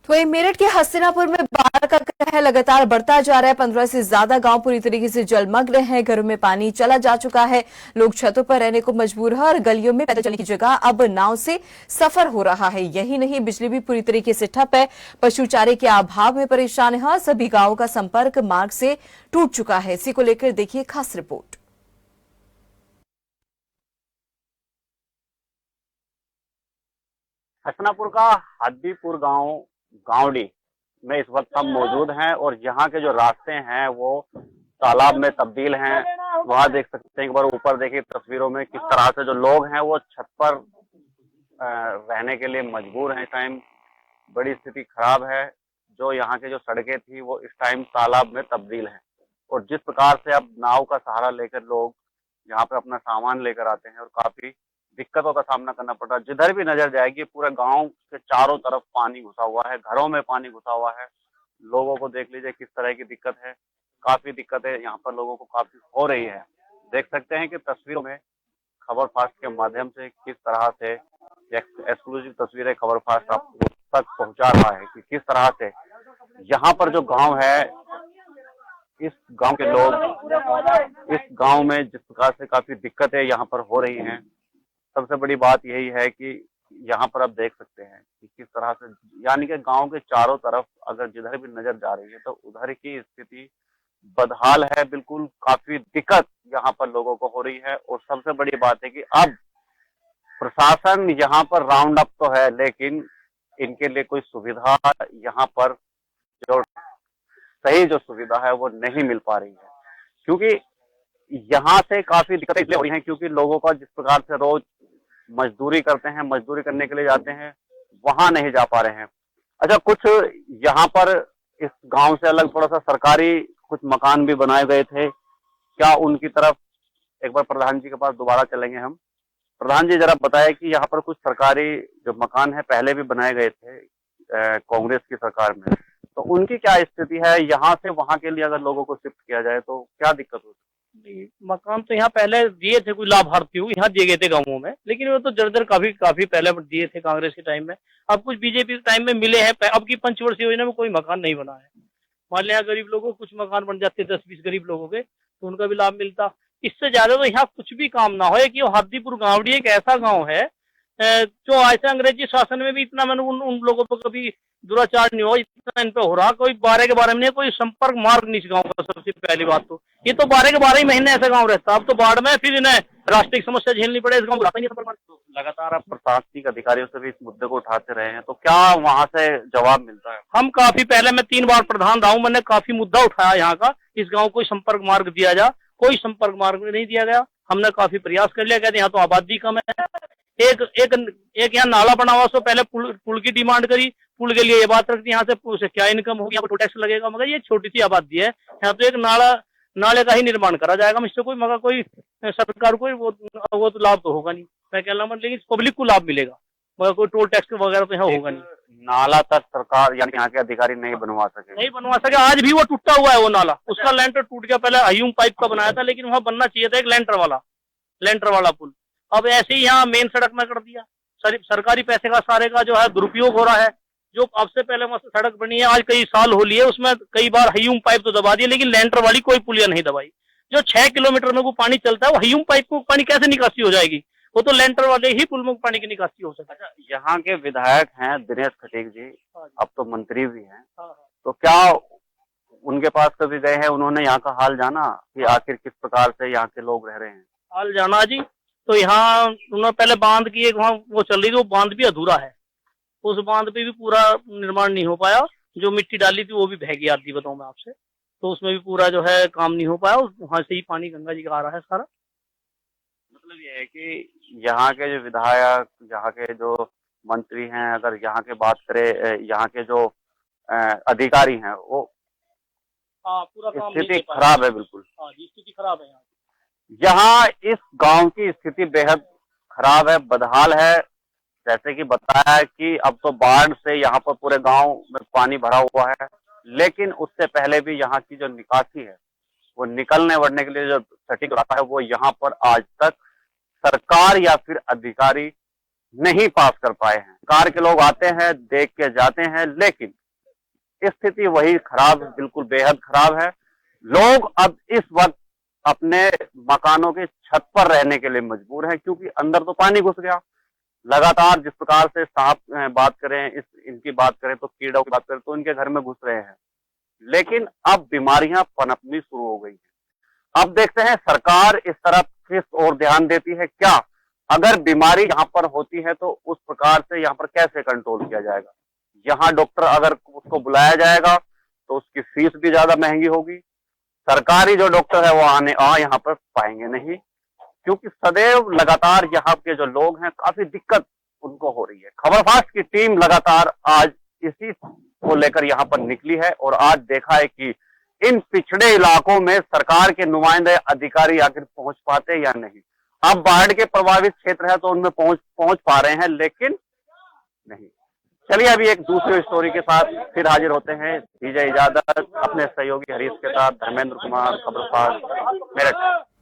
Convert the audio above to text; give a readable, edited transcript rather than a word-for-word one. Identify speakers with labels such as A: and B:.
A: तो वहीं मेरठ के हस्तिनापुर में बाढ़ का कहर लगातार बढ़ता जा रहा है। 15 से ज्यादा गांव पूरी तरीके से जलमग्न हैं। घरों में पानी चला जा चुका है। लोग छतों पर रहने को मजबूर है और गलियों में पैदल चलने की जगह अब नाव से सफर हो रहा है। यही नहीं, बिजली भी पूरी तरीके से ठप है। पशु चारे के अभाव में परेशान है। सभी गांवों का संपर्क मार्ग से टूट चुका है। इसी को लेकर देखिए खास रिपोर्ट।
B: हसनापुर का हद्दीपुर गांव गांवडी में इस वक्त हम मौजूद हैं और यहाँ के जो रास्ते हैं वो तालाब में तब्दील हैं। वहाँ देख सकते हैं, एक बार ऊपर देखिए तस्वीरों में किस तरह से जो लोग हैं वो छत पर रहने के लिए मजबूर हैं। इस टाइम बड़ी स्थिति खराब है। जो यहाँ के जो सड़कें थी वो इस टाइम तालाब में तब्दील हैं और जिस प्रकार से अब नाव का सहारा लेकर लोग यहाँ पे अपना सामान लेकर आते हैं और काफी दिक्कतों का सामना करना पड़ रहा है। जिधर भी नजर जाएगी पूरे गांव के चारों तरफ पानी घुसा हुआ है, घरों में पानी घुसा हुआ है। लोगों को देख लीजिए किस तरह की दिक्कत है। काफी दिक्कतें यहाँ पर लोगों को काफी हो रही है। देख सकते हैं कि तस्वीरों में खबर फास्ट के माध्यम से किस तरह से एक्सक्लूसिव तस्वीरें खबर फास्ट आपको तक पहुंचा रहा है कि किस तरह से यहाँ पर जो गाँव है, इस गांव के लोग इस गांव में जिस प्रकार से काफी दिक्कतें यहाँ पर हो रही हैं। सबसे बड़ी बात यही है कि यहाँ पर आप देख सकते हैं कि किस तरह से यानी कि गांव के चारों तरफ अगर जिधर भी नजर जा रही है तो उधर की स्थिति बदहाल है। बिल्कुल काफी दिक्कत यहाँ पर लोगों को हो रही है और सबसे बड़ी बात है कि अब प्रशासन यहाँ पर राउंड अप तो है, लेकिन इनके लिए कोई सुविधा यहाँ पर जो सही जो सुविधा है वो नहीं मिल पा रही है, क्योंकि यहाँ से काफी दिक्कतें हो रही हैं। क्योंकि लोगों का जिस प्रकार से रोज मजदूरी करते हैं, मजदूरी करने के लिए जाते हैं, वहां नहीं जा पा रहे हैं। अच्छा, कुछ यहाँ पर इस गांव से अलग थोड़ा सा सरकारी कुछ मकान भी बनाए गए थे क्या? उनकी तरफ एक बार प्रधान जी के पास दोबारा चलेंगे हम। प्रधान जी, जरा बताएं कि यहाँ पर कुछ सरकारी जो मकान है पहले भी बनाए गए थे कांग्रेस की सरकार में, तो उनकी क्या स्थिति है? यहाँ से वहां के लिए अगर लोगों को शिफ्ट किया जाए तो क्या दिक्कत होती है?
C: मकान तो यहाँ पहले दिए थे, कोई लाभार्थी को यहाँ दिए गए थे गाँवों में, लेकिन वो तो जर्जर काफी पहले दिए थे कांग्रेस के टाइम में। अब कुछ बीजेपी के टाइम में मिले हैं। अब की पंचवर्षीय योजना में कोई मकान नहीं बना है। मान लिया गरीब लोगों को कुछ मकान बन जाते 10-20 गरीब लोगों के, तो उनका भी लाभ मिलता। इससे ज्यादा तो यहाँ कुछ भी काम ना हो। कि हद्दीपुर गांवडी एक ऐसा गाँव है जो ऐसे अंग्रेजी शासन में भी इतना मैंने उन लोगों पर कभी दुराचार नहीं हो, इतना इन पे हो रहा। कोई 12 के 12 महीने कोई संपर्क मार्ग नहीं इस गाँव का। सबसे पहली बात तो ये तो 12 के 12 ही महीने ऐसा गाँव रहता। अब तो बाढ़ में फिर इन्हें राष्ट्रीय समस्या झेलनी पड़े। इस गाँव को
B: लगातार आप प्रशासनिक अधिकारियों से भी इस मुद्दे को उठाते रहे हैं, तो क्या वहां से जवाब मिलता है?
C: हम काफी पहले, मैं 3 बार प्रधान रहा हूँ, मैंने काफी मुद्दा उठाया यहाँ का, इस गाँव को संपर्क मार्ग दिया जा। कोई संपर्क मार्ग नहीं दिया गया। हमने काफी प्रयास कर लिया, कहते यहाँ तो आबादी कम है। एक यहाँ नाला बना हुआ, सो पहले पुल की डिमांड करी। पुल के लिए ये बात रखती यहाँ से पुल से क्या इनकम होगी, यहाँ पर टैक्स लगेगा, मगर ये छोटी सी आबादी है। यहाँ तो एक नाले का ही निर्माण करा जाएगा। इससे कोई मगर कोई सरकार को वो तो लाभ तो होगा नहीं, मैं कह रहा हूँ, लेकिन पब्लिक को लाभ मिलेगा, मगर कोई टोल टैक्स वगैरह तो यहाँ होगा नहीं।
B: नाला तक सरकार यानी यहाँ के अधिकारी नहीं बनवा सके।
C: आज भी वो टूटा हुआ है। वो नाला, उसका लेंटर टूट गया। पहले हयूम पाइप का बनाया था, लेकिन वहाँ बनना चाहिए था एक लेंटर वाला पुल। अब ऐसे ही यहाँ मेन सड़क में कर दिया। सरकारी पैसे का सारे का जो है दुरुपयोग हो रहा है। जो अब से पहले वहां सड़क बनी है, आज कई साल हो लिए, उसमें कई बार हयूम पाइप तो दबा दिए, लेकिन लेंटर वाली कोई पुलिया नहीं दबाई। जो 6 किलोमीटर में वो पानी चलता है, वो हयूम पाइप को पानी कैसे निकासी हो जाएगी? वो तो लेंटर वाले ही पुल में पानी की निकासी हो सकती है।
B: यहाँ के विधायक हैं दिनेश खटीक जी, अब तो मंत्री भी हैं, तो क्या उनके पास कभी गए हैं? उन्होंने यहाँ का हाल जाना कि आखिर किस प्रकार से यहाँ के लोग रह रहे हैं?
C: हाल जाना जी, तो यहाँ उन्होंने पहले बांध की एक वहाँ वो चल रही थी, वो बांध भी अधूरा है। उस बांध पे भी पूरा निर्माण नहीं हो पाया। जो मिट्टी डाली थी वो भी बह गई, आदि बताऊं मैं आपसे, तो उसमें भी पूरा जो है काम नहीं हो पाया। वहां से ही पानी गंगा जी का आ रहा है सारा।
B: मतलब ये है कि यहाँ के जो विधायक, यहाँ के जो मंत्री हैं, अगर यहाँ के बात करें, यहाँ के जो अधिकारी हैं, वो
C: पूरा काम
B: स्थिति खराब है। बिल्कुल
C: स्थिति खराब है।
B: यहाँ इस गांव की स्थिति बेहद खराब है, बदहाल है। जैसे कि बताया कि अब तो बाढ़ से यहाँ पर पूरे गांव में पानी भरा हुआ है, लेकिन उससे पहले भी यहाँ की जो निकासी है, वो निकलने वड़ने के लिए जो सटीक रास्ता है, वो यहाँ पर आज तक सरकार या फिर अधिकारी नहीं पास कर पाए हैं। सरकार के लोग आते हैं, देख के जाते हैं, लेकिन स्थिति वही खराब, बिल्कुल बेहद खराब है। लोग अब इस वक्त अपने मकानों के छत पर रहने के लिए मजबूर हैं, क्योंकि अंदर तो पानी घुस गया। लगातार जिस प्रकार से सांप बात करें, इनकी बात करें तो कीड़ों की बात करें तो इनके घर में घुस रहे हैं, लेकिन अब बीमारियां पनपनी शुरू हो गई हैं। अब देखते हैं सरकार इस तरफ किस ओर ध्यान देती है। क्या अगर बीमारी यहाँ पर होती है तो उस प्रकार से यहाँ पर कैसे कंट्रोल किया जाएगा। यहाँ डॉक्टर अगर उसको बुलाया जाएगा तो उसकी फीस भी ज्यादा महंगी होगी। सरकारी जो डॉक्टर है वो यहाँ पर पाएंगे नहीं, क्योंकि सदैव लगातार यहाँ के जो लोग हैं काफी दिक्कत उनको हो रही है। खबरफास्ट की टीम लगातार आज इसी को लेकर यहाँ पर निकली है और आज देखा है कि इन पिछड़े इलाकों में सरकार के नुमाइंदे अधिकारी आखिर पहुंच पाते या नहीं। अब बाढ़ के प्रभावित क्षेत्र है तो उनमें पहुंच पा रहे हैं, लेकिन नहीं। चलिए अभी एक दूसरे स्टोरी के साथ फिर हाजिर होते हैं। दीजिए इजाजत, अपने सहयोगी हरीश के साथ धर्मेंद्र कुमार, खबरफास्ट, मेरठ।